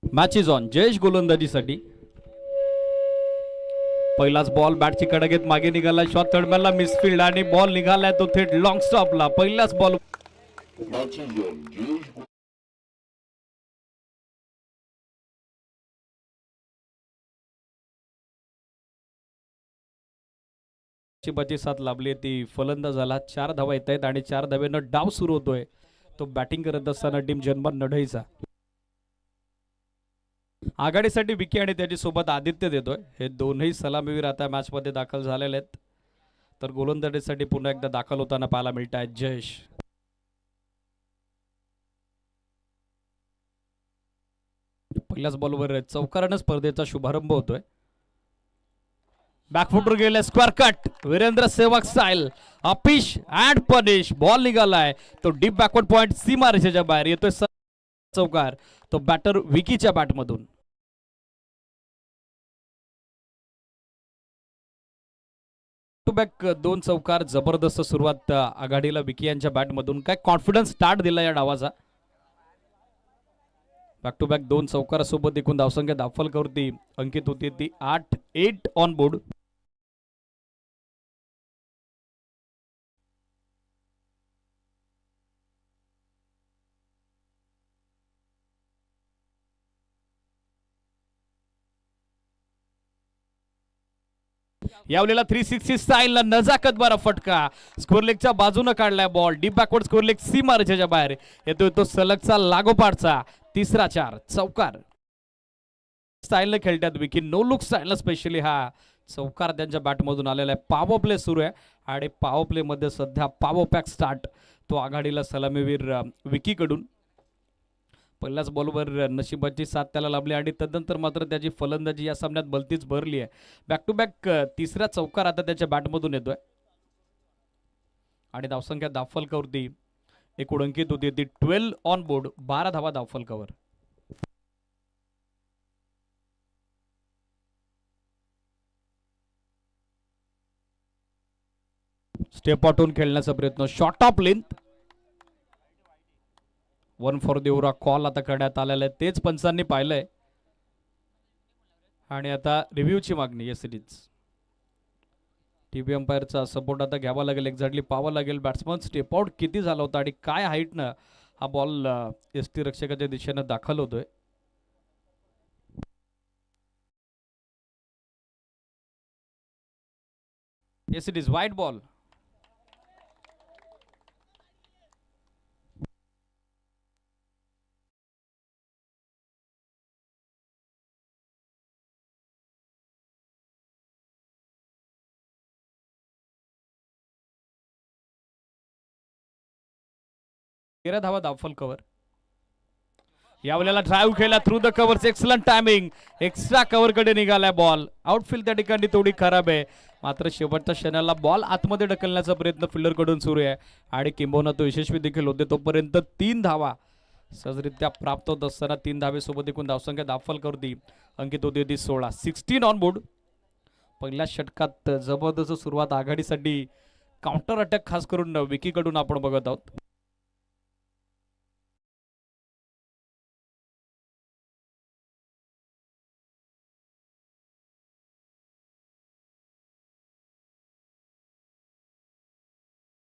Match is on. Jayesh गोलंदाजीसाठी. पहिलाच ball बॅटची कडा घेत मागे निघाला. शॉट थर्डमॅनला मिसफिल्ड आणि बॉल निघालाय तो थेट लॉंग स्टॉपला. पहिलाच बॉल बची साथ लाभली. ती फलंदाज झाला. 4 धावा येत आहेत आणि 4 धावेनं डाव सुरू होतोय. तो बॅटिंग करत असताना टीम जन्मन नढईचा. आघाडीसाठी विकी आणि त्याच्या सोबत आदित्य देतोय. हे दोनही सलामीवीर आता मॅच मध्ये दाखल झालेले आहेत. तर गोलंदाजीसाठी पुन्हा एकदा दाखल होताना पाहायला मिळत आहे जयेश. पहिल्याच बॉलवर चौकारानं स्पर्धेचा शुभारंभ होतोय. बॅकफुटवर गेले. Square cut. Virender Sehwag style. Uppish and punish. Ball निघालाय तो डीप बॅकवर्ड पॉइंट सीमा रेषेच्या बाहेर येतोय. चौकार तो बॅटर विकीच्या बॅटमधून. टू बॅक 2 चौकार. जबरदस्त सुरुवात आघाडीला विकी यांच्या बॅटमधून. काय कॉन्फिडन्स स्टार्ट दिला या डावाचा. बॅक टू बॅक 2 चौकारासोबत एकूण धावसंख्या दाफलकवरती अंकित होती ती 8 ऑन बोर्ड. यावलेला 360 स्टाईलला नजाकत बारा फटका. स्कोर लेगच्या बाजूने काढलाय ball. Deep backward square leg सीमा रेषेच्या बाहेर येतोय तो सलगचा लागोपाठचा तिसरा 4 चौकार. स्टाईलने खेळतात विकी. नो लुक स्टाईलला स्पेशली हा चौकार त्यांच्या बॅटमधून आलेला आहे. पॉवर प्ले सुरू आहे आणि पॉवर प्ले मध्ये सध्या पॉवर पॅक स्टार्ट तो आघाडीला सलामीवीर विकी कडून. पहिल्याच बॉलवर नशिबाची साथ त्याला लाभली आणि तदनंतर मात्र त्याची फलंदाजी या सामन्यात भलतीच भरली आहे. बॅक टू बॅक तिसरा चौकार आता त्याच्या बॅटमधून येतोय आणि धावसंख्या दाफलकावरती एकूण अंकित होती ती 12 ऑन बोर्ड. 12 धावा दाफलकावर. स्टेप आउटून खेळण्याचा प्रयत्न. Short of length. 1 for the over call आता करण्यात आलेला आहे. तेच पंचांनी पाहिलंय आणि आता रिव्ह्यूची मागणी या सिरीज. टीव्ही अंपायरचा सपोर्ट आता घ्यावा लागेल. एक्झॅक्टली पाहावं लागेल बॅट्समन स्टेप आउट किती झाला होता आणि काय हाईटनं हा बॉल एसटी रक्षकाच्या दिशेनं दाखल होतोय. Yes it is wide ball. तेरा धावा दाफल कव्हर. यावेळेला ड्राईव्ह केला through the covers. Excellent timing. Extra cover कडे निघालाय बॉल. आउटफील्ड त्या ठिकाणी थोडी खराब आहे मात्र शेवटच्या क्षणाला बॉल आतमध्ये ढकलण्याचा प्रयत्न फिल्डर कडून सुरू आहे आणि किंबहुना तो यशस्वी देखील होते. तोपर्यंत 3 धावा सहजरित्या प्राप्त होत असताना 3 धावेसोबत एकूण धावसंख्या दाफलकवरती अंकित होती ती 16. 16 ऑन बोर्ड. पहिल्या षटकात जबरदस्त सुरुवात आघाडीसाठी. काउंटर अटॅक खास करून विकी कडून आपण बघत आहोत.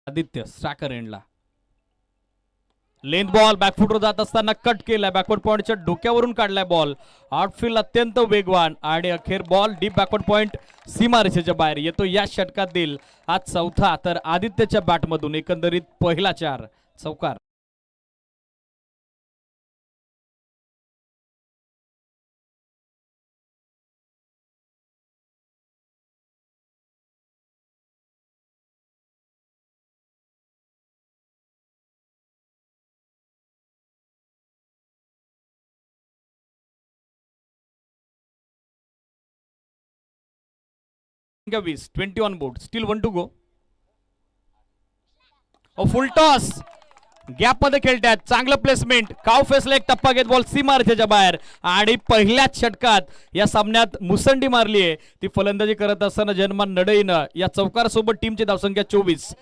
आदित्य स्ट्राकर एंडला. लेंथ बॉल बॅकफुटवर जात असताना कट केलाय. बॅकवर्ड पॉइंटच्या डोक्यावरून काढलाय बॉल. आउटफील्ड अत्यंत वेगवान आणि अखेर बॉल डीप बॅकवर्ड पॉइंट सीमा रेषेच्या बाहेर येतो. या षटकातील आज चौथा तर आदित्यच्या बॅटमधून एकंदरीत पहिला 4 चौकार. का 20. 20 on board. Still 1 to go. Full toss. Gap मध्ये खेळतात. चांगलं प्लेसमेंट. काव फेसला एक टप्पा घेत बॉल सीमा रेषेच्या बाहेर आणि पहिल्याच षटकात या सामन्यात मुसंडी मारली आहे. ती फलंदाजी करत असताना जन्मान नडईनं या चौकारासोबत टीमची धावसंख्या 24.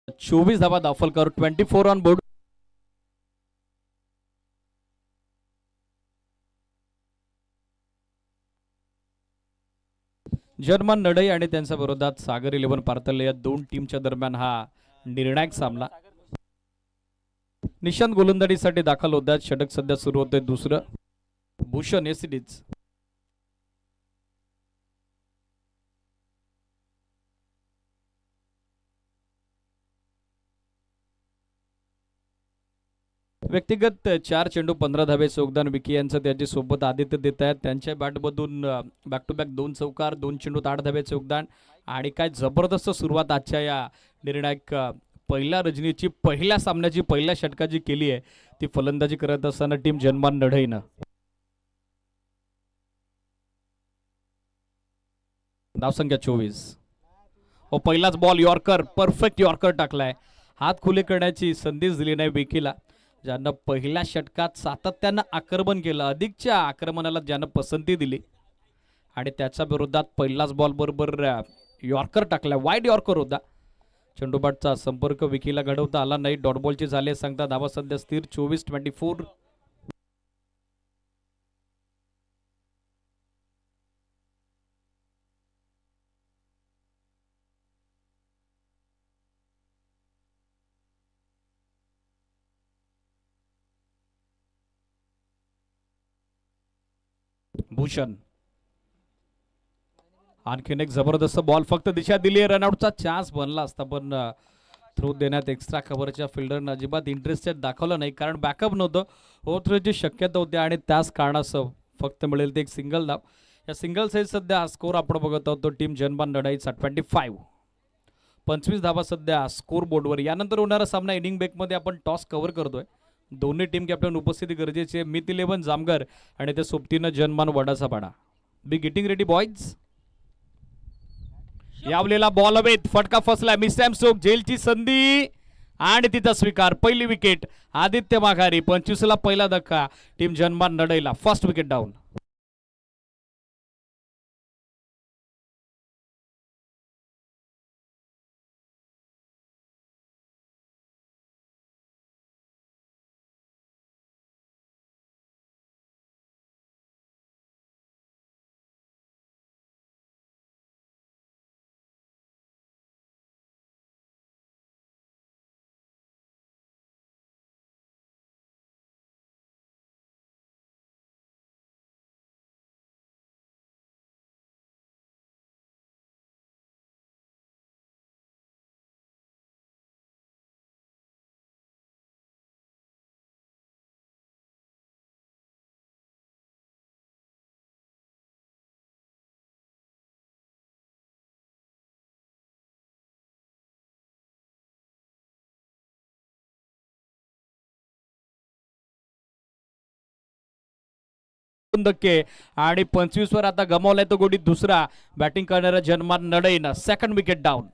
24 धावा दाखल कर 24 ऑन बोर्ड. जर्मन नडई आणि त्यांच्या विरोधात सागर 11 पार्तल या दोन टीमच्या दरम्यान हा निर्णायक सामना. निशांत गोलंदाजीसाठी दाखल होतात. षटक सध्या सुरू होते दुसरं. भूषण एसीडीज. व्यक्तिगत 4 चेंडू 15 धावेचे योगदान विकी यांचं त्याची सोबत आदित्य देत आहेत. त्यांच्या बॅटमधून बॅक टू बॅक 2 चौकार 2 चेंडूत 8 धावेचे योगदान आणि काय जबरदस्त सुरुवात आजच्या या निर्णायक पहिल्या रजनीची पहिल्या सामन्याची पहिल्या षटकाची केली आहे ती फलंदाजी करत असताना टीम जन्मान नढईनं. धावसंख्या 24. पहिलाच बॉल यॉर्कर परफेक्ट यॉर्कर टाकलाय. हात खुले करण्याची संधीच दिली नाही विकीला, ज्यांना पहिल्या षटकात सातत्यानं आक्रमण केलं. अधिकच्या आक्रमणाला ज्यानं पसंती दिली आणि त्याच्या विरोधात पहिलाच बॉल बरोबर यॉर्कर टाकला. वाईड यॉर्कर होता. चेंडूबाटचा संपर्क विकीला घडवता आला नाही. डॉट बॉलची झाले सांगता धावा सध्या स्थिर 24-24. भूषण आणखीन एक जबरदस्त बॉल फक्त दिशा दिली. रनआउटचा चान्स बनला असता पण थ्रो देण्यात एक्स्ट्रा कव्हरच्या फिल्डरनं अजिबात इंटरेस्टेड दाखवलं नाही, कारण बॅकअप नव्हतं. होण्याची शक्यता होती आणि त्याच कारणासह फक्त मिळेल ते एक सिंगल धाव. या सिंगल साईज सध्या हा स्कोर आपण बघत आहोत तो टीम जनमान लढाईचा 25 धावा सध्या स्कोर बोर्डवर. यानंतर होणारा सामना इनिंग ब्रेकमध्ये आपण टॉस कव्हर करतोय. दोन्ही टीम कॅप्टन उपस्थिती गरजेची आहे. मित 11 जामगर आणि त्या सोबतीनं जनमान वडाचा पाडा. Be getting ready boys. यावलेला बॉल हवेत फटका फसला. मिसॅम सोक जेलची संधी आणि तिचा स्वीकार. पहिली विकेट आदित्य माघारी. 25 ला पहिला धक्का टीम जनमान लढाईला. First wicket down. धक्के आणि 25 वर आता गमावलाय तो गोडी दुसरा. बॅटिंग करणाऱ्या जनमान नडईनं सेकंड विकेट डाऊन.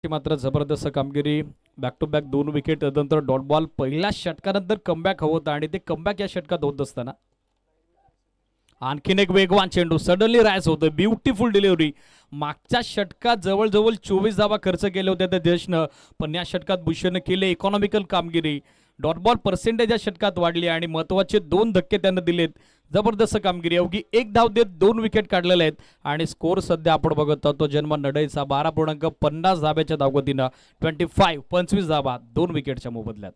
मात्र जबरदस्त कामगिरी. बॅक टू बॅक 2 विकेट नंतर डॉट बॉल. पहिल्या षटकानंतर कमबॅक हवं होतं आणि ते कमबॅक या षटकात होत असताना आणखीन एक वेगवान चेंडू सडनली रायस होतं. Beautiful delivery. मागच्या षटकात जवळजवळ 24 धावा खर्च केल्या होत्या त्या देशनं, पण या षटकात भूषणनं केले इकॉनॉमिकल कामगिरी. डॉट बॉल पर्सेंटेज या षटकात वाढली आणि महत्वाचे 2 धक्के त्यांना दिलेत. जबरदस्त कामगिरी, अवघी 1 धाव देत 2 विकेट काढलेले आहेत आणि स्कोर सध्या आपण बघत आहोत तो जन्म नडईचा 12.50 धाब्याच्या धावगतीनं 25 धावा 2 विकेटच्या मोबदल्यात.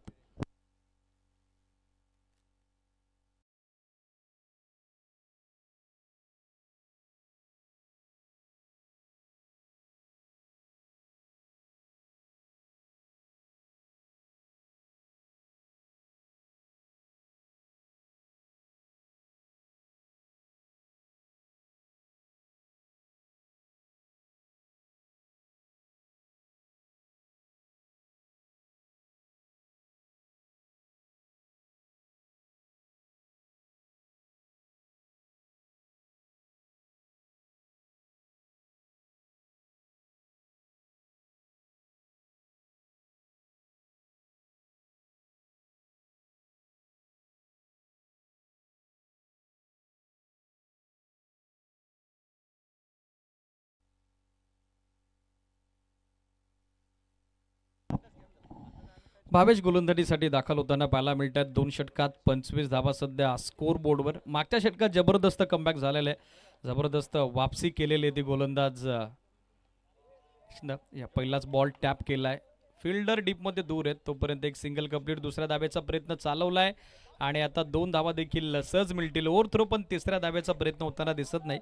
भावेश गोलंदाजीसाठी दाखल होताना पाहायला मिळतात 2 षटकात 25 धावा सध्या स्कोर बोर्डवर. मागच्या षटकात जबरदस्त कमबॅक झालेलं आहे, जबरदस्त वापसी केलेली आहे ती गोलंदाज. या पहिलाच बॉल टॅप केलाय, फिल्डर डीपमध्ये दूर आहेत, तोपर्यंत एक सिंगल कंप्लीट. दुसऱ्या धाब्याचा प्रयत्न चालवलाय आणि आता 2 धावा देखील सहज मिळतील. ओव्हर थ्रो पण तिसऱ्या धाब्याचा प्रयत्न होताना दिसत नाही.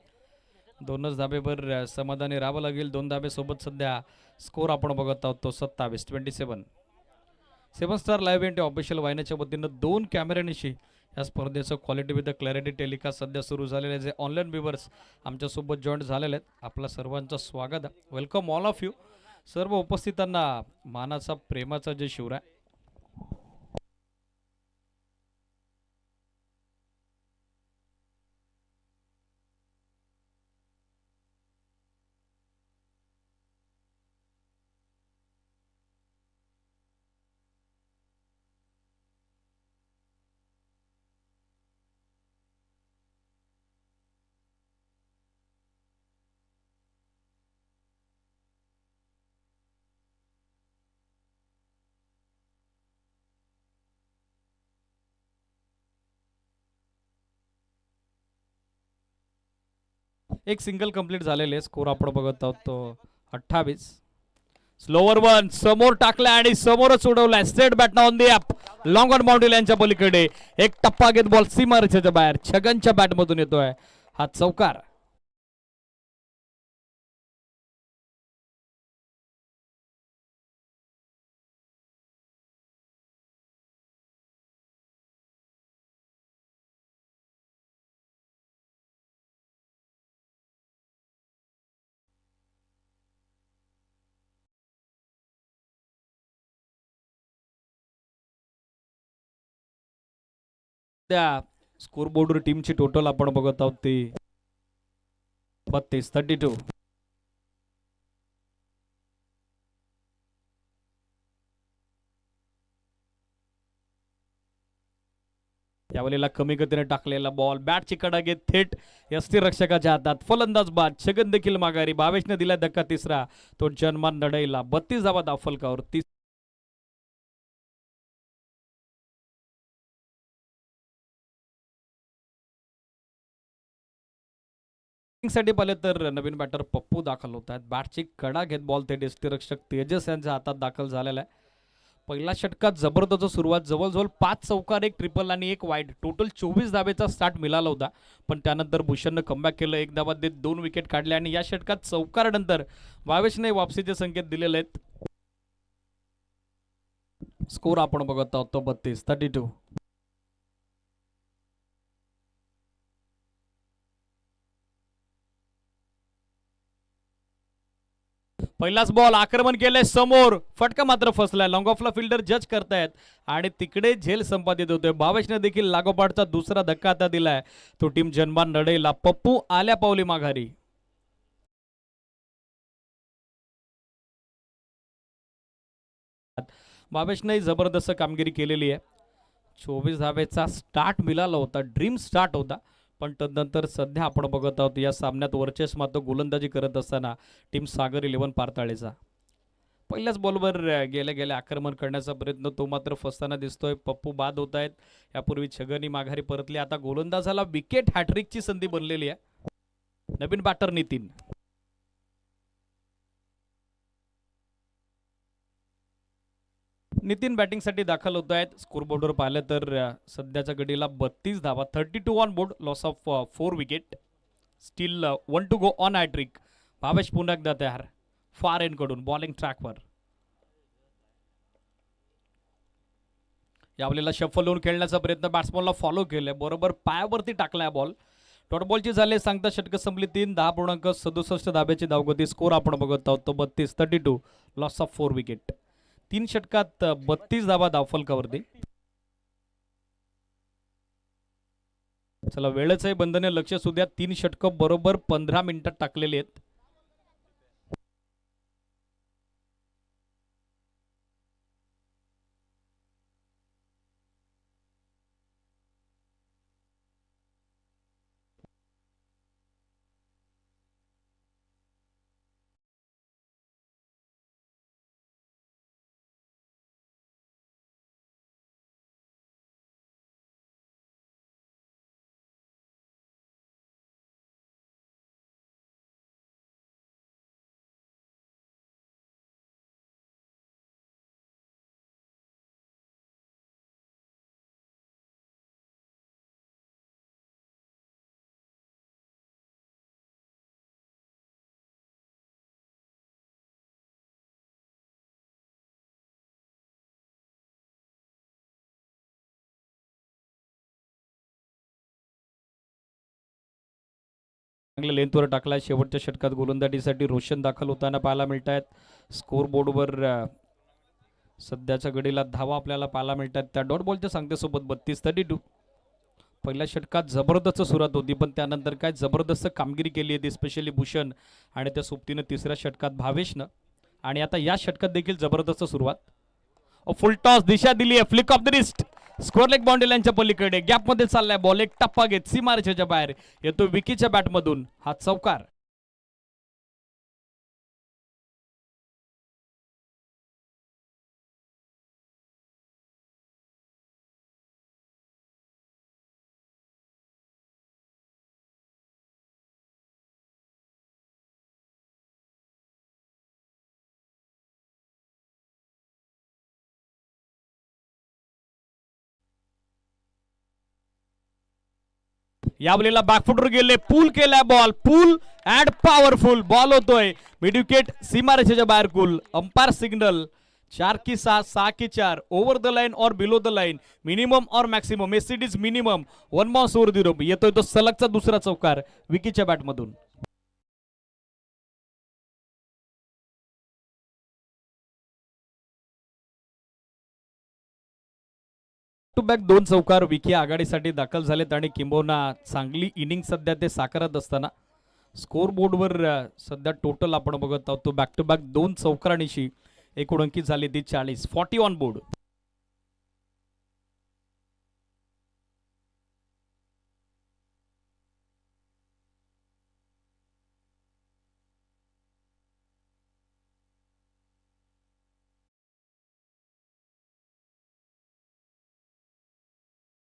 2च धाबेवर समाधानी राहावं लागेल. 2 धाबेसोबत सध्या स्कोर आपण बघत आहोत तो 27. 7 स्टार लाईव्ह इव्हेंट ऑफिशियल वाहिन्याच्या वतीनं 2 कॅमेऱ्यानिशी या स्पर्धेचं क्वालिटी विथ क्लॅरिटी टेलिकास्ट सध्या सुरू झालेलं आहे. जे ऑनलाईन व्ह्युअर्स आमच्यासोबत जॉईन झालेले आहेत, आपलं सर्वांचं स्वागत आहे. Welcome all of you. सर्व उपस्थितांना मानाचा प्रेमाचा जे शिवराय. एक सिंगल कंप्लीट झालेले. स्कोर आपण बघत आहोत तो 28. स्लोवर वन समोर टाकलाय आणि समोरच उडवलाय. Straight bat on the up, long on boundary लाईनच्या पलीकडे एक टप्पा घेत बॉल सीमारेषेच्या बाहेर छगनच्या बॅट मधून येतोय. हा चौकार. त्या स्कोर बोर्डवर टीमची टोटल आपण बघत आहोत ती 32. यावेळेला कमी गतीने टाकलेला बॉल बॅटची कडा घेत थेट यष्टीरक्षकाच्या हातात. फलंदाज बाद, छगन देखील माघारी. भावेशने दिला धक्का तिसरा, तो जन्मान नडईला. 32 धावा दाफलकावर. साठी पाहिले तर नवीन बॅटर पप्पू दाखल होत आहेत. बॅटची कडा घेत बॉल ते यष्टीरक्षक तेजस यांच्या हातात दाखल झालेला आहे. पहिल्या षटकात जबरदस्त सुरुवात, जवळजवळ 5 चौकार, 1 ट्रिपल आणि 1 वाईड, टोटल 24 धावेचा स्टार्ट मिळाला होता. पण त्यानंतर भूषणनं कमबॅक केलं, 1 धावा देत 2 विकेट काढले आणि या षटकात चौकारानंतर भावेशने वापसीचे संकेत दिलेले आहेत. स्कोर आपण बघत आहोत तो 32. पहिलाच बॉल आक्रमण केलंय समोर, फटका मात्र फसलाय. लॉंग ऑफला फिल्डर जज करतायत आणि तिकडे झेल संपादित होतोय. भावेशने देखील लागोपाठचा दुसरा धक्का आता दिलाय, तो टीम जन्मान नडईला. पप्पू आल्या पावली माघारी. भावेशने जबरदस्त कामगिरी केलेली आहे. 24 धावेचा स्टार्ट मिळाला होता, ड्रीम स्टार्ट होता. पण तदनंतर सध्या आपण बघत आहोत या सामन्यात वर्चस्व मात्र गोलंदाजी करत असताना टीम सागर 11 पारताळेचा. पहिल्याच बॉलवर गेल्या गेल्या आक्रमण करण्याचा प्रयत्न तो मात्र फसताना दिसतोय. पप्पू बाद होत आहेत. यापूर्वी छगनी माघारी परतली. आता गोलंदाजाला विकेट हॅट्रिकची संधी बनलेली आहे. नवीन बॅटर नितीन. नितीन बॅटिंगसाठी दाखल होत आहेत. स्कोरबोर्डवर पाहिलं तर सध्याच्या घडीला 32 धावा, 32 on board, loss of 4 wicket. Still 1 to go on hattrick. Bhavesh पुन्हा एकदा तयार फार एंड कडून बॉलिंग ट्रॅकवर. यावेळेला शफल होऊन खेळण्याचा प्रयत्न, बॅट्समॅनला फॉलो केलाय, बरोबर पायावरती टाकलाय बॉल. डॉट बॉलची झाले सांगता षटक संपली 3, 10.67 धाब्याची धावगती. स्कोर आपण बघत आहोत तो 32, 32, लॉस ऑफ 4 विकेट. 3 षटकात 32 धावा धावफलकावरती. चला वेळच आहे बंधने लक्ष असू द्या. 3 षटक बरोबर 15 मिनिटात टाकलेली आहेत. चांगल्या लेंथवर टाकलाय. शेवटच्या षटकात गोलंदाजीसाठी रोशन दाखल होताना पाहायला मिळत आहेत. स्कोर बोर्डवर सध्याच्या घडीला धावा आपल्याला पाहायला मिळतात. त्या डॉट बॉलच्या सांगतेसोबत 32, 32. पहिल्या षटकात जबरदस्त सुरुवात होती, पण त्यानंतर काय जबरदस्त कामगिरी केली आहे स्पेशली भूषण आणि त्या सोबतीनं तिसऱ्या षटकात भावेशनं. आणि आता या षटकात देखील जबरदस्त सुरुवात. फुल टॉस दिशा दिली आहे, flick of the wrist. Score leg boundary लाईनच्या पलीकडे गॅपमध्ये चाललाय बॉल. एक टप्पा घेत सीमारेषेच्या बाहेर येतो विकीच्या बॅटमधून. हा चौकार. यावेळेला बॅकफुटवर गेले, पूल केलाय ball. Pool and powerful ball होतोय मिड विकेट सीमारेषेच्या बाहेर. कुल अंपायर सिग्नल 4 की 6, 6 की 4, ओव्हर द लाईन और बिलो द लाईन, मिनिमम और maximum. S it is minimum 1 bounce over the rope. येतोय तो सलगचा दुसरा चौकार विकीच्या बॅटमधून. टू बॅक 2 चौकार विकी आघाडीसाठी दाखल झालेत आणि किंबहुना चांगली इनिंग सध्या ते साकारत असताना स्कोर बोर्डवर सध्या टोटल आपण बघत आहोत तो बॅक टू बॅक 2 चौकारांशी एकूण अंकित झाली ती 40, 40 ऑन बोर्ड.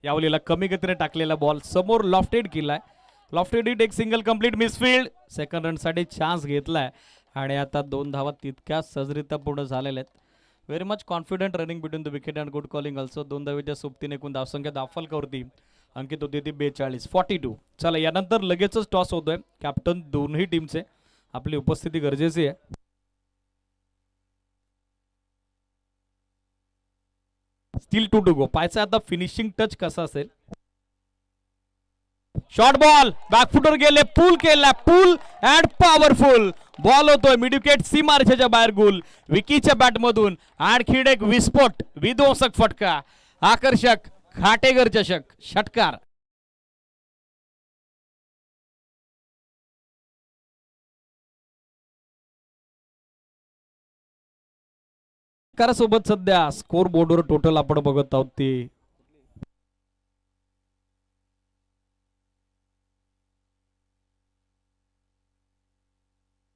यावलीला कमी गतीने टाकलेला बॉल समोर लॉफ्टेड केलाय. लॉफ्टेड एक सिंगल कंप्लीट मिसफिल्ड. सेकंड रनसाठी चान्स घेतलाय आणि आता 2 धावा तितक्या सहजरित्या पूर्ण झालेल्या आहेत. Very much confident running between the wicket and good calling also. 2 धावेच्या सोबतीने एकूण धावसंख्या धावफलकावरती अंकित होती ती 42, 42. चला यानंतर लगेचच टॉस होतोय. कॅप्टन दोन्ही टीमचे आपली उपस्थिती गरजेची आहे. Still 2 to go. पाहायचा आता फिनिशिंग टच कसा असेल. शॉर्ट बॉल बॅकफुटर गेले, पूल केला, पूल अँड पॉवरफुल बॉल होतोय मिड विकेट सीमारेषेच्या बाहेर. गुल विकीच्या बॅटमधून आणखी एक विस्फोट, विध्वंसक फटका, आकर्षक खाटेगर चषक षटकार. सोबत सध्या स्कोर बोर्डवर टोटल आपण बघत आहोत ते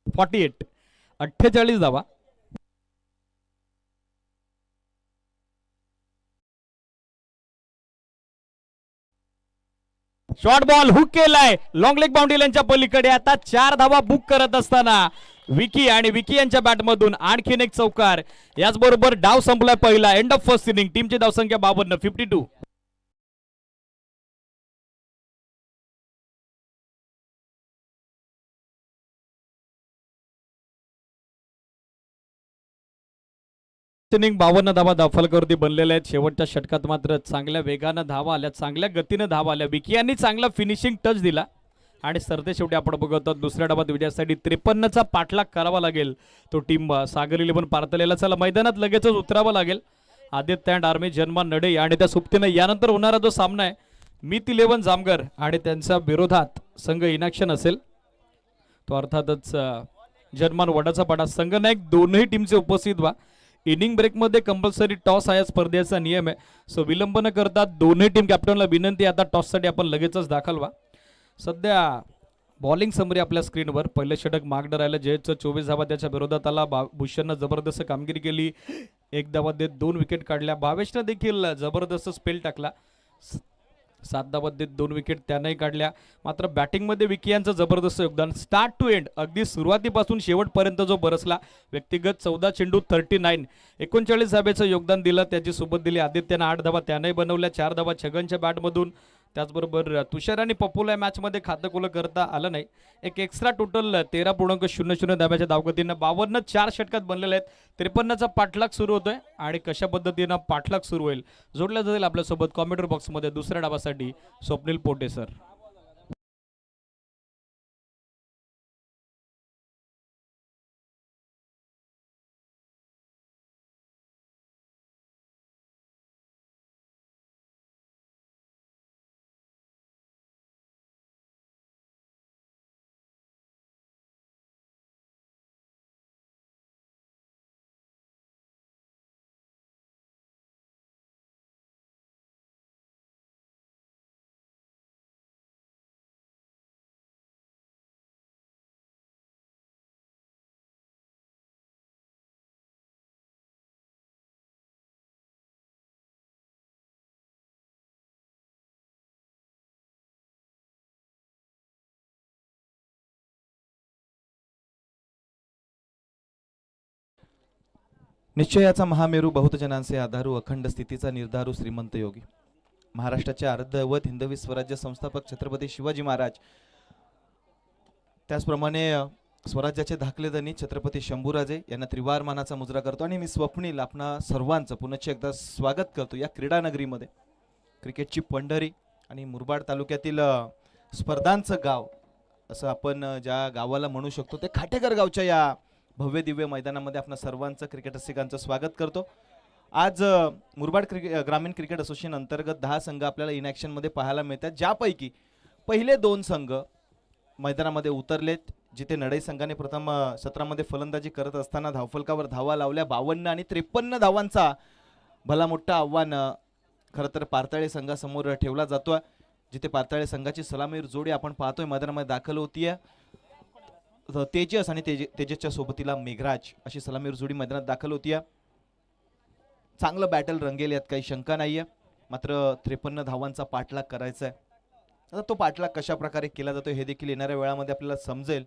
48, 48 धावा. शॉर्ट बॉल हुक केलाय लॉंग लेग बाउंड्री लाईनच्या पलीकडे. आता 4 धावा बुक करत असताना विकी आणि विकी यांच्या बॅटमधून आणखीन एक चौकार. याचबरोबर डाव संपलाय पहिला. End of first inning. टीमची धावसंख्या 52, 52. इनिंग 52 धावा दाफलकरती बनलेल्या आहेत. शेवटच्या षटकात मात्र चांगल्या वेगानं धावा आल्या, चांगल्या गतीनं धावा आल्या. विकी यांनी चांगला फिनिशिंग टच दिला आणि सरते शेवटी आपण बघतो दुसऱ्या डावात विजयासाठी 53चा पाठलाग करावा लागेल. तो टीम सागर इलेव्हन पारतलेला. चला मैदानात लगेचच उतरावं लागेल. आदित्य अँड आर्मी जन्मा नडे आणि त्या सुप्तीनं यानंतर होणारा जो सामना आहे मीत 11 जामगर आणि त्यांच्या विरोधात संघ इनॅक्शन असेल तो अर्थातच जन्मान वडाचा पाडा. संघनायक दोनही टीमचे उपस्थित व्हा. इनिंग ब्रेकमध्ये कंपल्सरी टॉस हा या स्पर्धेचा नियम आहे. सो विलंब न करता दोन्ही टीम कॅप्टनला विनंती. आता टॉससाठी आपण लगेचच दाखल व्हा. सध्या बॉलिंग समरी आपल्या स्क्रीनवर. पहिलं षटक मागणं राहिलं. जयचं 24 धावा त्याच्या विरोधात आला. भूषणनं जबरदस्त कामगिरी केली. 1 धावा देत 2 विकेट काढल्या. भावेशनं देखील जबरदस्त स्पेल टाकला. 7 धावा देत 2 विकेट त्यानंही काढल्या. मात्र बॅटिंगमध्ये विकी यांचं जबरदस्त योगदान. स्टार्ट टू एंड अगदी सुरुवातीपासून शेवटपर्यंत जो बरसला. व्यक्तिगत 14 चेंडू 39, 39 धाब्याचं योगदान दिलं. त्याची सोबत दिली आदित्यनं 8 धावा त्यानंही बनवल्या. 4 धावा छगनच्या बॅटमधून. त्याचबरोबर तुषार आणि पप्पूला या मॅचमध्ये खातं खुलं करता आलं नाही. एक एक्स्ट्रा टोटल 13.00 धाब्याच्या धावगतीनं 52 4 षटकात बनलेले आहेत. 53चा पाठलाग सुरू होतोय आणि कशा पद्धतीनं पाठलाग सुरू होईल जोडल्या जाईल आपल्यासोबत कॉमेंटर बॉक्समध्ये दुसऱ्या डावासाठी स्वप्नील पोटे सर. निश्चयाचा महामेरू बहुतजनांचे आधारू अखंड स्थितीचा निर्धारू श्रीमंत योगी महाराष्ट्राचे अर्धवट हिंदवी स्वराज्य संस्थापक छत्रपती शिवाजी महाराज त्याचप्रमाणे स्वराज्याचे धाकले धनी छत्रपती शंभूराजे यांना त्रिवार मानाचा मुजरा करतो आणि मी स्वप्नील आपणा सर्वांचं पुनश्च एकदा स्वागत करतो या क्रीडा नगरीमध्ये. क्रिकेटची पंढरी आणि मुरबाड तालुक्यातील स्पर्धांचं गाव असं आपण ज्या गावाला म्हणू शकतो ते खाटेकर गावच्या या भव्य दिव्य मैदानामध्ये आपण सर्वांचं क्रिकेट रसिकांचं स्वागत करतो. आज मुरबाड ग्रामीण क्रिकेट असोसिएशन अंतर्गत 10 संघ आपल्याला इन ॲक्शन मध्ये पाहायला मिळतात, ज्यापैकी पहिले 2 संघ मैदानामध्ये उतरलेत. जिथे नडई संघाने प्रथम सत्रामध्ये फलंदाजी करत असताना धावफलकावर धावा लावल्या. 52 आणि 53 धावांचा भला मोठा आव्हान खरं तर पारताळे संघासमोर ठेवला जातोय. जिथे पारताळे संघाची सलामीर जोडी आपण पाहतोय मैदानामध्ये दाखल होतीये. तेजस आणि तेजसच्या सोबतीला मेघराज अशी सलामीर जोडी मैदानात दाखल होतीये. चांगलं बॅटल रंगेल यात काही शंका नाहीये. मात्र 53 धावांचा पाठलाग करायचा आहे. आता तो पाठलाग कशा प्रकारे केला जातो हे देखील येणाऱ्या वेळामध्ये आपल्याला समजेल.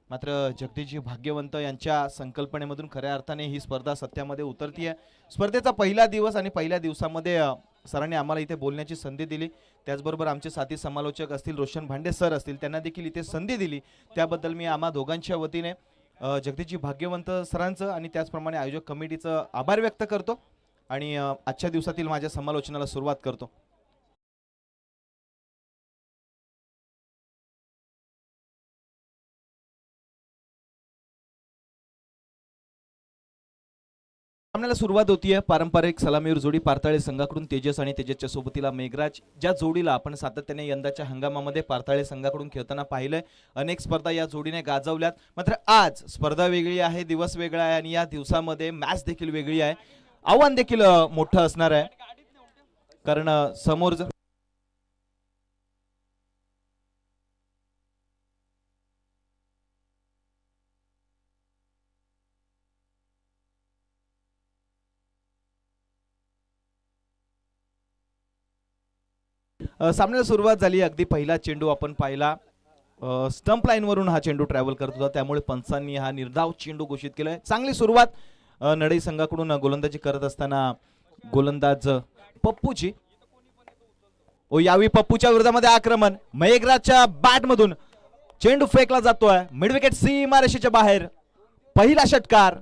मात्र जगदीशजी भाग्यवंत यांच्या संकल्पनेमधून खऱ्या अर्थाने ही स्पर्धा सत्यामध्ये उतरतीये. स्पर्धेचा पहिला दिवस आणि पहिल्या दिवसामध्ये सरांनी आम्हाला इथे बोलण्याची संधी दिली. त्याचबरोबर आमचे साथी समालोचक असतील रोशन भांडे सर असतील त्यांना देखील इथे संधी दिली. त्याबद्दल मी आम्हा दोघांच्या वतीने जगदीशजी भाग्यवंत सरांचं आणि त्याचप्रमाणे आयोजक कमिटीचं आभार व्यक्त करतो आणि आजच्या दिवसातील माझ्या समालोचनाला सुरुवात करतो. सामन्याला सुरुवात होतीये. पारंपरिक सलामीवर जोडी पारताळे संघाकडून तेजस आणि तेजसच्या सोबतीला मेघराज, ज्या जोडीला आपण सातत्याने यंदाच्या हंगामामध्ये पारताळे संघाकडून खेळताना पाहिलंय. अनेक स्पर्धा या जोडीने गाजवल्यात. मात्र आज स्पर्धा वेगळी आहे, दिवस वेगळा आहे आणि या दिवसामध्ये मॅच देखील वेगळी आहे. आव्हान देखील मोठं असणार आहे. कारण समोर सामन्याला सुरुवात झाली. अगदी पहिला चेंडू आपण पाहिला, स्टंप लाईनवरून हा चेंडू ट्रॅव्हल करत होता, त्यामुळे पंचांनी हा निर्धाव चेंडू घोषित केलाय. चांगली सुरुवात नडई संघाकडून गोलंदाजी करत असताना गोलंदाज पप्पूची. यावेळी पप्पूच्या विरोधामध्ये आक्रमण, मेघराजच्या बॅट मधून चेंडू फेकला जातोय मिड विकेट सीमारेषेच्या बाहेर. पहिला षटकार.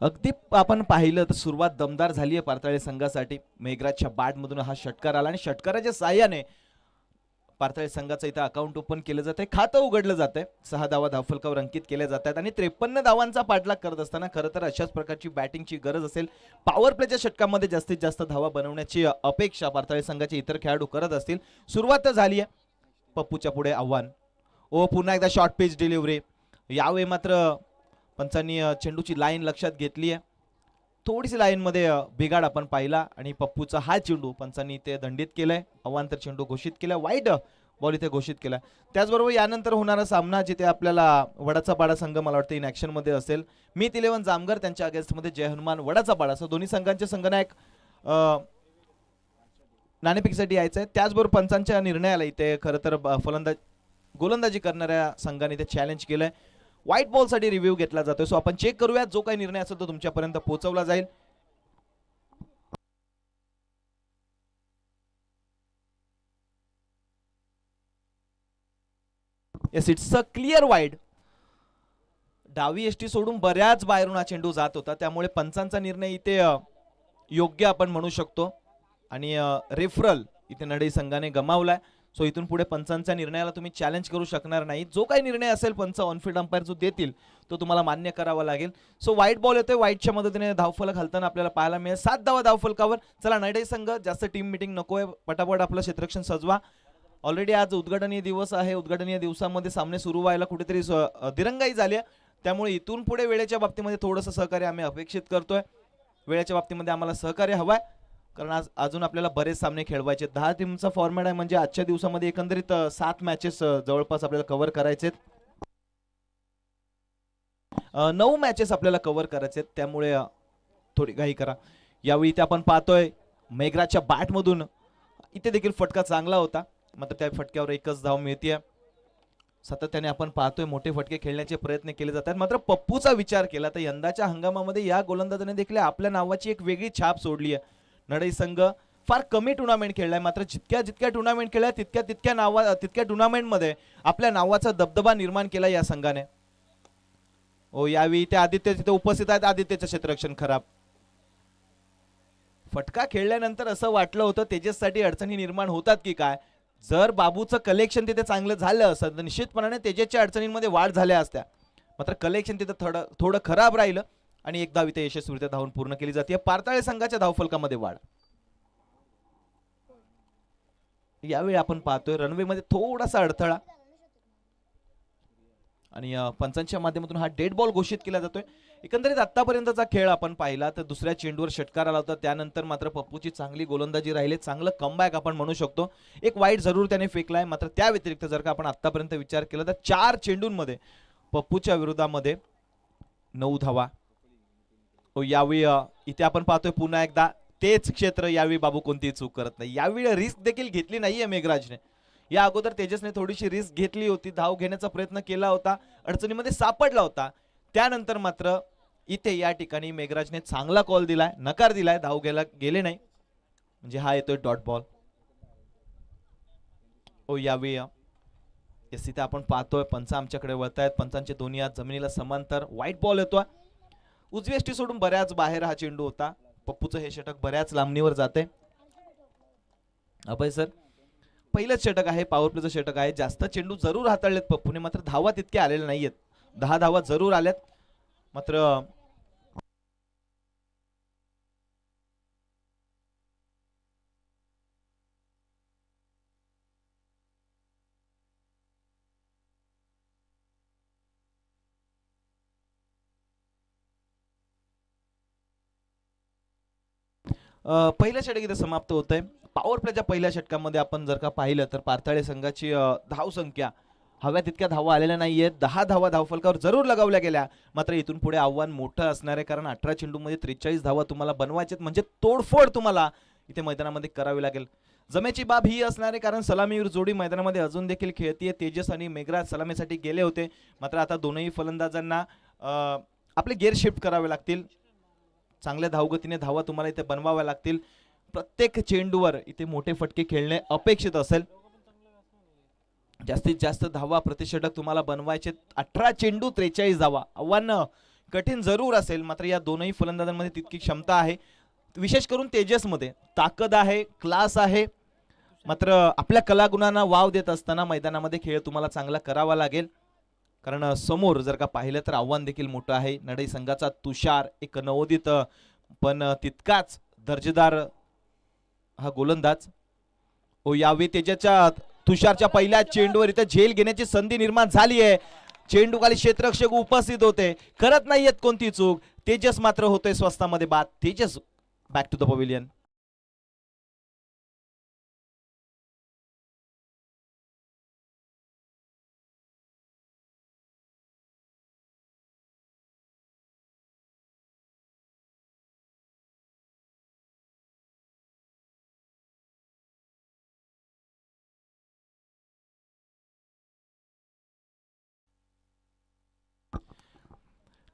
अगदी आपण पाहिलं तर सुरुवात दमदार झाली आहे पारताळे संघासाठी. मेघराजच्या बॅट मधून हा षटकार आला आणि षटकाराच्या साह्याने पारताळे संघाचं इथं अकाउंट ओपन केलं जात आहे, खातं उघडलं जात आहे. 6 धावा धावफलकावर अंकित केल्या जात आहेत आणि 53 धावांचा पाठलाग करत असताना खरं तर अशाच प्रकारची बॅटिंगची गरज असेल. पॉवर प्लेच्या षटकामध्ये जास्तीत जास्त धावा बनवण्याची अपेक्षा पारताळे संघाचे इतर खेळाडू करत असतील. सुरुवात तर झाली आहे. पप्पूच्या पुढे आव्हान. पुन्हा एकदा शॉर्ट पिच डिलिव्हरी. यावेळी मात्र पंचांनी चेंडूची लाईन लक्षात घेतली आहे. थोडीशी लाईन मध्ये बिघाड आपण पाहिला आणि पप्पूचा हा चेंडू पंचांनी ते दंडित केलाय. अवांतर चेंडू घोषित केला, वाईट बॉल इथे घोषित केला. त्याचबरोबर यानंतर होणारा सामना जिथे आपल्याला वडाचा पाडा संघ मला वाटतं इन ऍक्शन मध्ये असेल. मीत 11 जामगर त्यांच्या अगेन्स्ट मध्ये जय हनुमान वडाचा पाडा, असं दोन्ही संघांचे संघनायक नाणेफेकीसाठी यायचं आहे. त्याचबरोबर पंचांच्या निर्णयाला इथे खरं तर गोलंदाजी करणाऱ्या संघाने इथे चॅलेंज केलंय. व्हाईट बॉल साठी रिव्ह्यू घेतला जातोय. सो आपण चेक करूया, जो काही निर्णय असेल तो तुमच्यापर्यंत पोहोचवला जाईल. Yes, it's a clear wide. डावी एसटी सोडून बऱ्याच बाहेरून हा चेंडू जात होता, त्यामुळे पंचांचा निर्णय इथे योग्य आपण म्हणू शकतो आणि रेफरल इथे नडई संघाने गमावलाय. सो इथून पुढे पंचांच्या निर्णयाला तुम्ही चॅलेंज करू शकणार नाही. जो काही निर्णय असेल पंच ऑन फील्ड अंपायर जो देतील तो तुम्हाला मान्य करावा लागेल. सो व्हाईट बॉल येतोय, व्हाईटच्या मदतीने धावफलक हलताना आपल्याला पाहायला मिळेल. 7 धावा धावफलकावर. चला नडई संघ, जास्त टीम मिटिंग नकोय, पटापट आपलं क्षेत्ररक्षण सजवा. ऑलरेडी आज उद्घाटनीय दिवस आहे. उद्घाटनीय दिवसामध्ये सामने सुरू व्हायला कुठेतरी दिरंगाई झाली आहे, त्यामुळे इथून पुढे वेळेच्या बाबतीमध्ये थोडंसं सहकार्य आम्ही अपेक्षित करतोय. वेळेच्या बाबतीमध्ये आम्हाला सहकार्य हवंय, कारण आज अजून आपल्याला बरेच सामने खेळवायचे. 10 टीमचा फॉर्मॅट आहे, म्हणजे आजच्या दिवसामध्ये एकंदरीत 7 मॅचेस जवळपास आपल्याला कव्हर करायचे. 9 मॅचेस आपल्याला कव्हर करायचे, त्यामुळे थोडी घाई करा. यावेळी इथे आपण पाहतोय मेघराजच्या बॅट मधून इथे देखील फटका चांगला होता, मात्र त्या फटक्यावर एकच धाव मिळते. सातत्याने आपण पाहतोय मोठे फटके खेळण्याचे प्रयत्न केले जातात. मात्र पप्पूचा विचार केला तर यंदाच्या हंगामामध्ये या गोलंदाजाने देखील आपल्या नावाची एक वेगळी छाप सोडली आहे. नडई संघ फार कमी टुर्नामेंट खेळलाय, मात्र जितक्या टुर्नामेंट खेळल्या तितक्या टुर्नामेंटमध्ये आपल्या नावाचा दबदबा निर्माण केला या संघाने. यावेळी ते आदित्य तिथे उपस्थित आहेत. आदित्यचं क्षेत्ररक्षण खराब. फटका खेळल्यानंतर असं वाटलं होतं तेजससाठी अडचणी निर्माण होतात की काय. जर बाबूचं कलेक्शन तिथे चांगलं झालं असतं तर निश्चितपणाने तेजसच्या अडचणींमध्ये वाढ झाल्या असत्या. मात्र कलेक्शन तिथे थोडं खराब राहिलं आणि एक धाव इथे यशस्वीरित्या धावून पूर्ण केली जाते. पारताळे संघाच्या धावफलकामध्ये वाढ. यावेळी आपण पाहतोय रनवे मध्ये थोडासा अडथळा आणि पंचांच्या माध्यमातून हा डेड बॉल घोषित केला जातोय. एकंदरीत आतापर्यंतचा खेळ आपण पाहिला तर दुसऱ्या चेंडूवर षटकार आला होता, त्यानंतर मात्र पप्पूची चांगली गोलंदाजी राहिली, चांगलं कमबॅक आपण म्हणू शकतो. एक वाईट जरूर त्याने फेकलाय, मात्र त्या व्यतिरिक्त जर का आपण आतापर्यंत विचार केला तर 4 चेंडूंमध्ये पप्पूच्या विरोधामध्ये 9 धावा. यावेळी इथे आपण पाहतोय पुन्हा एकदा तेच क्षेत्र. यावेळी बाबू कोणतीही चूक करत नाही. यावेळी रिस्क देखील घेतली नाहीये मेघराजने. या अगोदर तेजसने थोडीशी रिस्क घेतली होती, धाव घेण्याचा प्रयत्न केला होता, अडचणीमध्ये सापडला होता. त्यानंतर मात्र इथे या ठिकाणी मेघराजने चांगला कॉल दिलाय, नकार दिलाय, धाव घ्यायला गेले नाही, म्हणजे हा येतोय डॉट बॉल. यावेळी इथे आपण पाहतोय पंच आमच्याकडे वळतायत. पंचांचे दोन्ही हात जमिनीला समांतर. व्हाईट बॉल येतोय. उजवी एसटी सोडून बऱ्याच बाहेर हा चेंडू होता. पप्पूचं हे षटक बऱ्याच लांबणीवर जाते. अभय सर, पहिलंच षटक आहे, पॉवर प्लेचं षटक आहे. जास्त चेंडू जरूर हाताळलेत पप्पूने, मात्र धावा तितक्या आलेल्या नाहीयेत. 10 धावा जरूर आल्यात, मात्र पहिलं षटक इथे समाप्त होत आहे. पॉवर प्लेच्या पहिल्या षटकामध्ये आपण जर का पाहिलं तर पारताळे संघाची धाव संख्या हव्या तितक्या धावा आलेल्या नाहीयेत. 10 धावा धावफलकावर जरूर लगावल्या गेल्या, मात्र इथून पुढे आव्हान मोठं असणार आहे, कारण 18 चेंडूमध्ये 43 धावा तुम्हाला बनवायच्यात, म्हणजे तोडफोड तुम्हाला इथे मैदानामध्ये करावी लागेल. जमेची बाब ही असणार आहे, कारण सलामीवर जोडी मैदानामध्ये अजून देखील खेळतीये. तेजस आणि मेघराज सलामीसाठी गेले होते, मात्र आता दोनही फलंदाजांना आपले गेअर शिफ्ट करावे लागतील. चांगल्या धावगतीने धावा तुम्हाला इथे बनवाव्या लागतील. प्रत्येक चेंडूवर इथे मोठे फटके खेळणे अपेक्षित असेल. जास्तीत जास्त धावा प्रतिषटक तुम्हाला बनवायचे. 18 चेंडू 43 धावा, आव्हान कठीण जरूर असेल, मात्र या दोनही फलंदाजांमध्ये तितकी क्षमता आहे. विशेष करून तेजसमध्ये ताकद आहे, क्लास आहे, मात्र आपल्या कलागुणांना वाव देत असताना मैदानामध्ये खेळ तुम्हाला चांगला करावा लागेल, कारण समोर जर का पाहिलं तर आव्हान देखील मोठं आहे. नडई संघाचा तुषार एक नवोदित पण तितकाच दर्जेदार हा गोलंदाज. यावेळी त्याच्या तुषारच्या पहिल्या चेंडूवर इथे झेल घेण्याची संधी निर्माण झाली आहे. चेंडू खाली क्षेत्ररक्षक उपस्थित होते, करत नाहीयेत कोणती चूक. तेजस मात्र होतोय स्वस्तामध्ये बाद. Tejas back to the pavilion.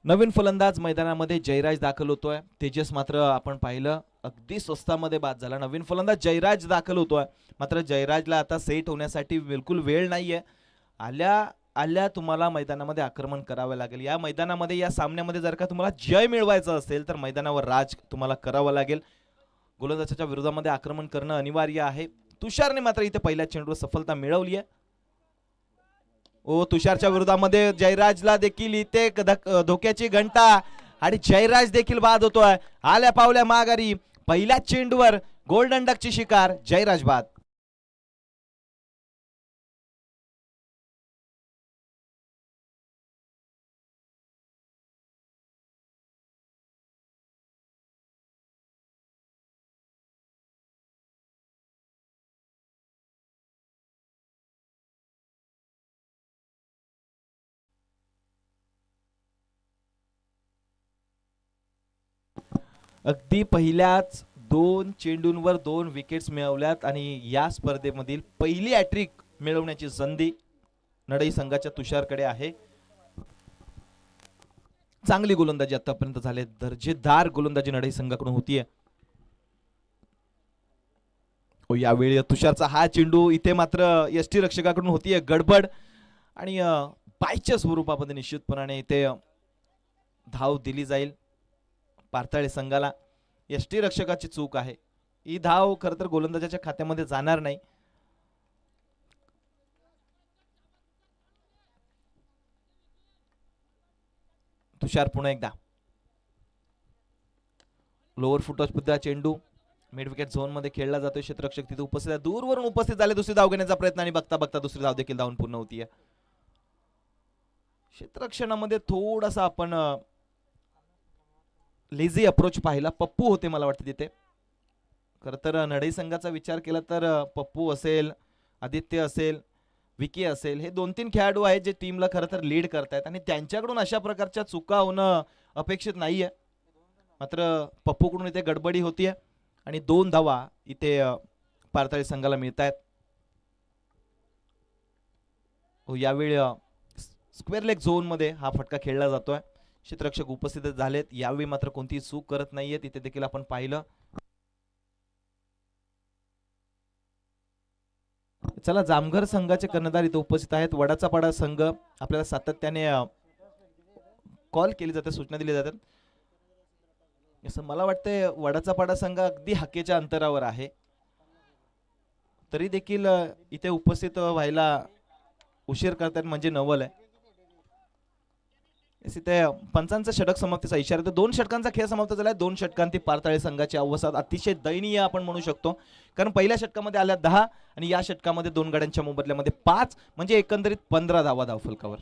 नवीन फलंदाज मैदानामध्ये जयराज दाखल होतोय. तेजस मात्र आपण पाहिलं अगदी स्वस्तामध्ये बाद झाला. नवीन फलंदाज जयराज दाखल होतोय, मात्र जयराजला आता सेट होण्यासाठी बिलकुल वेळ नाहीये. आल्या तुम्हाला मैदानामध्ये आक्रमण करावे लागेल. या मैदानामध्ये, या सामन्यामध्ये जर का तुम्हाला जय मिळवायचं असेल तर मैदानावर राज तुम्हाला करावं लागेल. गोलंदाजाच्या विरोधामध्ये आक्रमण करणं अनिवार्य आहे. तुषारने मात्र इथे पहिल्या चेंडूवर सफलता मिळवली आहे. तुषारच्या विरोधामध्ये जयराजला देखील इथे धोक्याची घंटा, आणि जयराज देखील बाद होतोय. आल्या पावल्या माघारी पहिल्या चेंडूवर गोल्डन डकची शिकार, जयराज बाद. अगदी पहिल्याच 2 चेंडूंवर 2 विकेट्स मिळवल्यात, आणि या स्पर्धेमधील पहिली हॅट्रिक मिळवण्याची संधी नडई संघाच्या तुषारकडे आहे. चांगली गोलंदाजी आतापर्यंत झाले, दर्जेदार गोलंदाजी नडई संघाकडून होतीये. यावेळी तुषारचा हा चेंडू इथे मात्र यष्टी रक्षकाकडून होतीये गडबड, आणि बायच्या स्वरूपामध्ये निश्चितपणाने इथे धाव दिली जाईल पारताळे संघाला. यष्टी रक्षकाची चूक आहे, ही धाव खर तर गोलंदाजाच्या खात्यामध्ये जाणार नाही. तुषार पुन्हा एकदा लोअर फुटॉच चेंडू मिड विकेट झोन मध्ये खेळला जातोय. क्षेत्ररक्षक तिथे उपस्थित आहे, दूरवरून उपस्थित झाले. दुसरी धाव घेण्याचा प्रयत्न, आणि बघता बघता दुसरी धाव देखील धावून पूर्ण होतीये. क्षेत्ररक्षणामध्ये थोडासा आपण लेझी अप्रोच पाहिला. पप्पू होते मला वाटतं तिथे. खर तर नडई संघाचा विचार केला तर पप्पू असेल, आदित्य असेल, विकी असेल, हे 2-3 खेळाडू आहेत जे टीमला खरं तर लीड करतायत, आणि त्यांच्याकडून अशा प्रकारच्या चुका होणं अपेक्षित नाहीये. मात्र पप्पूकडून इथे गडबडी होतीये, आणि 2 धावा इथे पारताळी संघाला मिळत आहेत. यावेळी स्क्वेअर लेग झोन मध्ये हा फटका खेळला जातोय. क्षेत्ररक्षक उपस्थित झालेत, यावेळी मात्र कोणतीही चूक करत नाहीये. तिथे देखील आपण पाहिलं. चला, जामघर संघाचे कर्णधार इथे उपस्थित आहेत. वडाचा पाडा संघ आपल्याला सातत्याने कॉल केली जाते, सूचना दिली जातात. असं मला वाटतंय वडाचा पाडा संघ अगदी हाकेच्या अंतरावर आहे, तरी देखील इथे उपस्थित व्हायला उशीर करतात म्हणजे नवल आहे. इथे पंचांचा षटक समाप्तीचा इशारा. तर 2 षटकांचा खेळ समाप्त झालाय. 2 षटकांती पारताळे संघाची अवस्था अतिशय दयनीय आपण म्हणू शकतो, कारण पहिल्या षटकामध्ये आल्या 10, आणि या षटकामध्ये 2 गाड्यांच्या मोबदल्यामध्ये 5, म्हणजे एकंदरीत 15 धावा धावफलकावर.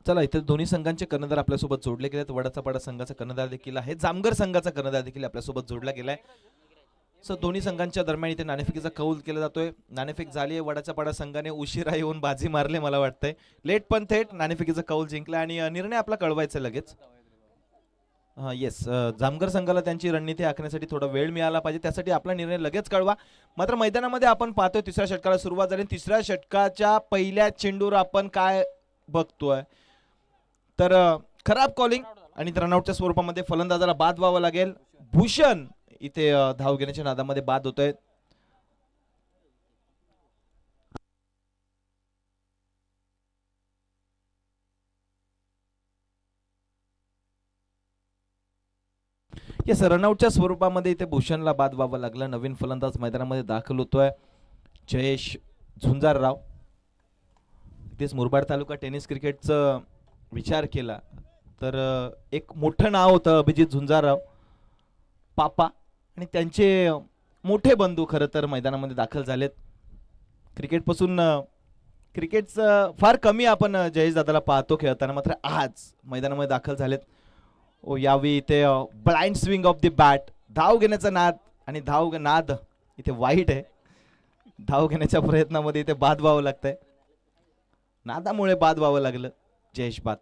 चला इथे दोन्ही संघांचे कर्णधार आपल्यासोबत जोडले गेलेत. वडाचा पाडा संघाचा कर्णधार देखील आहे, जामगर संघाचा कर्णधार देखील आपल्यासोबत जोडला गेलाय. सो दोन्ही संघांच्या दरम्यान इथे नाणेफेकीचा कौल केला जातोय. नाणेफेक झाली आहे. वडाचा पाडा संघाने उशिरा येऊन बाजी मारले मला वाटतंय. लेट पण थेट नाणेफेकीचा कौल जिंकला आणि निर्णय आपला कळवायचा लगेच. येस, जामगर संघाला त्यांची रणनीती आखण्यासाठी थोडा वेळ मिळाला पाहिजे, त्यासाठी आपला निर्णय लगेच कळवा. मात्र मैदानामध्ये आपण पाहतोय तिसऱ्या षटकाला सुरुवात झाली. तिसऱ्या षटकाच्या पहिल्या चेंडूवर आपण काय बघतोय तर खराब कॉलिंग आणि रनआउटच्या स्वरूपामध्ये फलंदाजाला बाद व्हावं लागेल. भूषण इथे धाव घेण्याच्या नादामध्ये बाद होत आहेत. येस, रनआउटच्या स्वरूपामध्ये इथे भूषणला बाद व्हावं लागलं. नवीन फलंदाज मैदानामध्ये दाखल होतोय जयेश झुंजारराव. इथेच मुरबाड तालुका टेनिस क्रिकेटचं विचार केला तर एक मोठं नाव होतं अभिजित झुंजारराव पापा, आणि त्यांचे मोठे बंधू खरं तर मैदानामध्ये दाखल झालेत. क्रिकेटपासून क्रिकेटचं फार कमी आपण जयेश दादाला पाहतो खेळताना, मात्र आज मैदानामध्ये दाखल झालेत. यावेळी इथे blind swing of the bat, धाव घेण्याचा नाद, आणि नाद इथे वाईट आहे. धाव घेण्याच्या प्रयत्नामध्ये इथे बाद व्हावं लागतंय. नादामुळे बाद व्हावं लागलं जयेश बाद.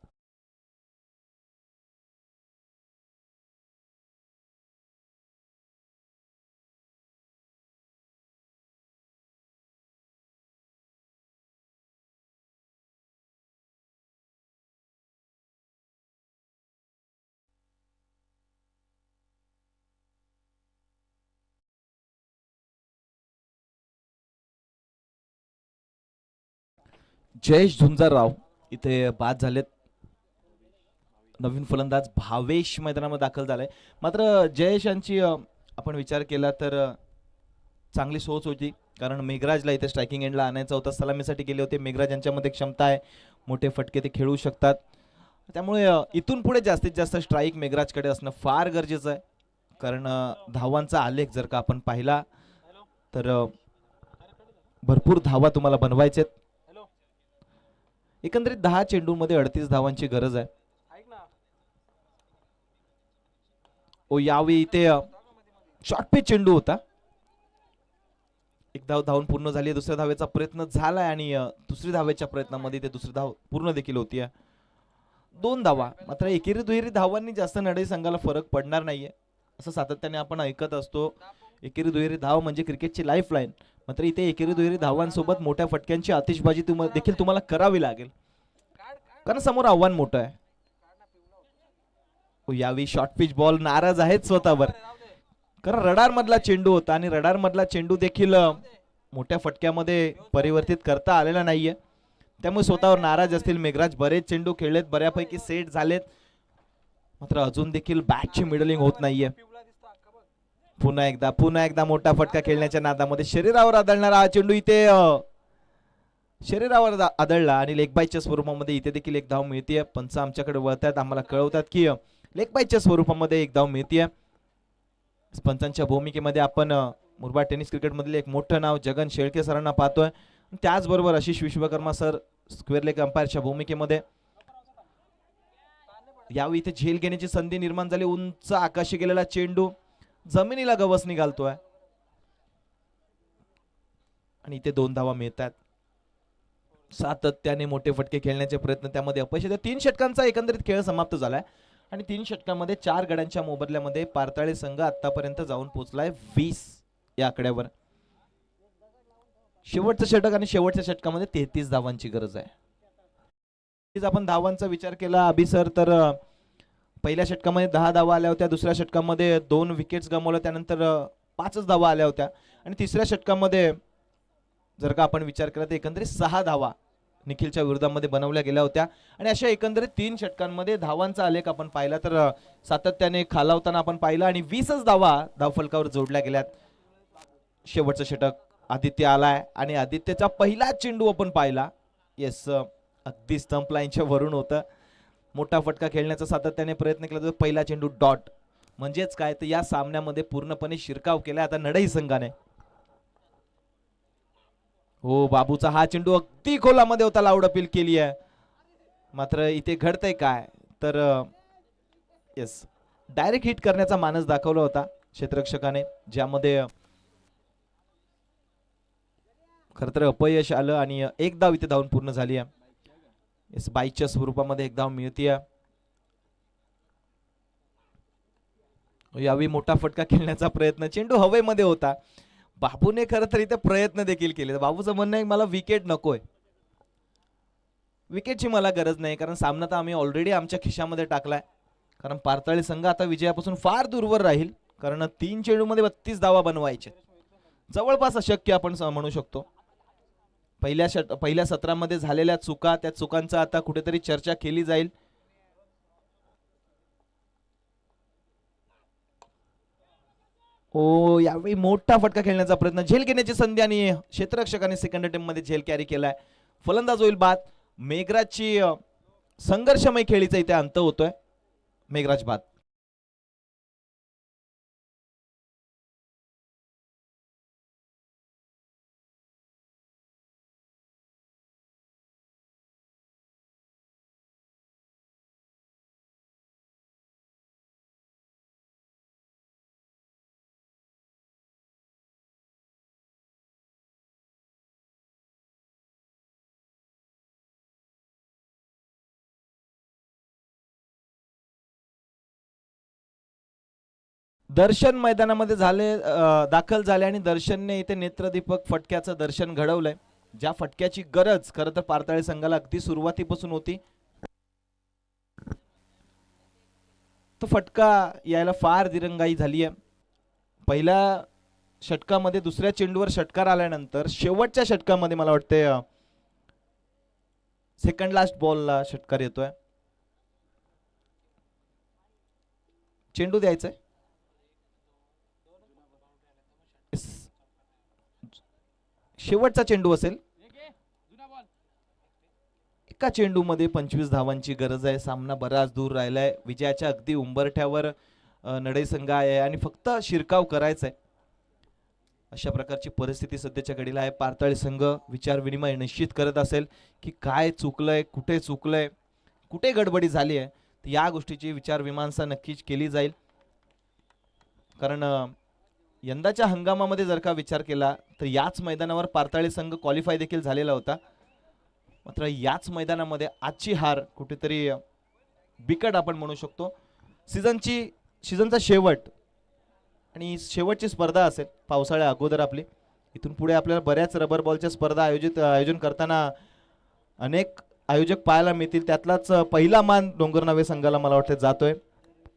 जयेश झुंजारराव इथे बाद झालेत. नवीन फलंदाज भावेश मैदानामध्ये दाखल झालाय. मात्र जयेश यांची आपण विचार केला तर चांगली सोच होती, कारण मेघराजला इथे स्ट्रायकिंग एंडला आणायचा होता. सलामीसाठी गेले होते. मेघराज यांच्यामध्ये क्षमता आहे, मोठे फटके ते खेळू शकतात. त्यामुळे इथून पुढे जास्तीत जास्त स्ट्राईक मेघराजकडे असणं फार गरजेचं आहे, कारण धावांचा आलेख जर का आपण पाहिला तर भरपूर धावा तुम्हाला बनवायचे. एकंदरीत 10 चेंडूमध्ये 38 धावांची गरज आहे. यावेळी इथे शॉर्ट पिच चेंडू होता. एक धाव धावून पूर्ण झाली. दुसऱ्या धावेचा प्रयत्न झालाय आणि दुसरी धावेच्या प्रयत्नामध्ये ते दुसरी धाव पूर्ण देखील होती. 2 धावा. मात्र एकेरी दुहेरी धावांनी जास्त नडई संघाला फरक पडणार नाहीये, असं सातत्याने आपण ऐकत असतो. एकेरी दुहेरी धाव म्हणजे क्रिकेटची लाईफ लाईन. मात्र इथे एकेरी दुहेरी धावांसोबत मोठ्या फटक्यांची आतिषबाजी देखील तुम्हाला करावी लागेल, कारण समोर आव्हान मोठं आहे. यावेळी शॉर्ट पिच बॉल नाराज आहेत स्वतःवर, कारण रडार मधला चेंडू होता आणि रडार मधला चेंडू देखील मोठ्या फटक्यामध्ये परिवर्तित करता आलेला नाहीये, त्यामुळे स्वतःवर नाराज असतील मेघराज. बरेच चेंडू खेळलेत, बऱ्यापैकी सेट झालेत, मात्र अजून देखील बॅटची मिडलिंग होत नाहीये. पुन्हा एकदा मोठा फटका खेळण्याच्या नादामध्ये शरीरावर आदळणारा हा चेंडू इथे शरीरावर आदळला आणि लेग बायच्या स्वरूपामध्ये इथे देखील एक धाव मिळतीये. पंच आमच्याकडे वळतात, आम्हाला कळवतात की लेग बायच्या स्वरूपामध्ये एक धाव मिळतीये. पंचांच्या भूमिकेमध्ये आपण मुरबाड टेनिस क्रिकेट मधले एक मोठं नाव जगन शेळके सरांना पाहतोय. त्याचबरोबर Ashish Vishwakarma sir square leg अंपायरच्या भूमिकेमध्ये. यावेळी इथे झेल घेण्याची संधी निर्माण झाली. उंच आकाशी गेलेला चेंडू जमिनीला गवस निघालतोय आणि इथे 2 धावा मिळतात. सातत्याने मोठे फटके खेळण्याचे प्रयत्न त्यामध्ये अपयश. 3 षटकांचा एकंदरीत खेळ समाप्त झालाय आणि 3 षटकांमध्ये 4 गड्यांच्या मोबदल्यामध्ये पारताळे संघ आतापर्यंत जाऊन पोहोचलाय 20 या आकड्यावर. शेवटचं षटक आणि शेवटच्या षटकामध्ये 33 धावांची गरज आहे. आपण धावांचा विचार केला अभि सर तर पहिल्या षटकामध्ये 10 धावा आल्या होत्या. दुसऱ्या षटकामध्ये 2 विकेट्स गमावल्या, त्यानंतर 5च धावा आल्या होत्या आणि तिसऱ्या षटकामध्ये जर का आपण विचार केला तर एकंदरीत 6 धावा निखिलच्या विरोधामध्ये बनवल्या गेल्या होत्या. आणि अशा एकंदरीत 3 षटकांमध्ये धावांचा आलेख आपण पाहिला तर सातत्याने खालावताना आपण पाहिला आणि 20च धावा धावफलकावर जोडल्या गेल्यात. शेवटचं षटक आदित्य आलाय आणि आदित्यचा पहिला चेंडू आपण पाहिला. येस, अगदी स्टंप लाईनच्या वरून होतं. मोठा फटका खेळण्याचा सातत्याने प्रयत्न केला तर पहिला चेंडू डॉट. म्हणजेच काय तर या सामन्यामध्ये पूर्णपणे शिरकाव केलाय आता नडई संघाने. हो, बाबूचा हा चेंडू अगदी खोलामध्ये होता, लाऊड अपील केली आहे. मात्र इथे घडतंय काय तर येस डायरेक्ट हिट करण्याचा मानस दाखवला होता क्षेत्ररक्षकाने, ज्यामध्ये खरं तर अपयश आलं आणि एक धाव इथे धावून पूर्ण झाली आहे. येस बाईच्या स्वरूपामध्ये एक धाव मिळतीये. यावेळी मोठा फटका खेळण्याचा प्रयत्न, चेंडू हवेमध्ये होता. बाबूने खरं तर इथे प्रयत्न देखील केले. बाबूचं म्हणणं आहे मला विकेट नकोय, विकेटची मला गरज नाही, कारण सामना तर आम्ही ऑलरेडी आमच्या खिशामध्ये टाकलाय. कारण पारताळी संघ आता विजयापासून फार दूरवर राहील, कारण 3 चेंडूमध्ये 32 धावा बनवायचे, जवळपास अशक्य आपण म्हणू शकतो. पहिल्या सत्रामध्ये झालेल्या चुका, त्या चुकांचा आता कुठेतरी चर्चा केली जाईल. ओ यावेळी मोठा फटका खेळण्याचा प्रयत्न, झेल घेण्याची संधी आणि क्षेत्ररक्षकाने सेकंड अटेम्प्ट मध्ये झेल कॅरी केलाय. फलंदाज होईल बाद. मेघराजची संघर्षमय खेळीचा इथे अंत होतोय. मेघराज बाद. दर्शन मैदानामध्ये दाखल झाले आणि दर्शनने इथे नेत्रदीपक फटक्याचं दर्शन घडवलंय, ज्या फटक्याची गरज खरं तर पारताळे संघाला अगदी सुरुवातीपासून होती. तो फटका यायला फार दिरंगाई झाली आहे. पहिल्या षटकामध्ये दुसऱ्या चेंडूवर षटकार आल्यानंतर शेवटच्या षटकामध्ये मला वाटते सेकंड लास्ट बॉलला षटकार येतोय. चेंडू द्यायचंय, शेवटचा चेंडू असेल. एका चेंडूमध्ये 25 धावांची गरज आहे. सामना बराच दूर राहिलाय, विजयाच्या अगदी उंबरठ्यावर नडई संघ आहे आणि फक्त शिरकाव करायचा आहे. अशा प्रकारची परिस्थिती सध्याच्या घडीला आहे. पारताळी संघ विचार विनिमय निश्चित करत असेल की काय चुकलंय, कुठे गडबडी झाली आहे. या गोष्टीची विचार मीमांसा नक्कीच केली जाईल, कारण यंदाच्या हंगामामध्ये जर का विचार केला तर याच मैदानावर पारताळी संघ क्वालिफाय देखील झालेला होता. मात्र याच मैदानामध्ये आजची हार कुठेतरी बिकट आपण म्हणू शकतो. सीझनचा शेवट आणि शेवटची स्पर्धा असेल पावसाळ्या अगोदर आपली. इथून पुढे आपल्याला बऱ्याच रबर बॉलच्या स्पर्धा आयोजन करताना अनेक आयोजक पाहायला मिळतील. त्यातलाच पहिला मान डोंगरनावे संघाला मला वाटतं जातोय.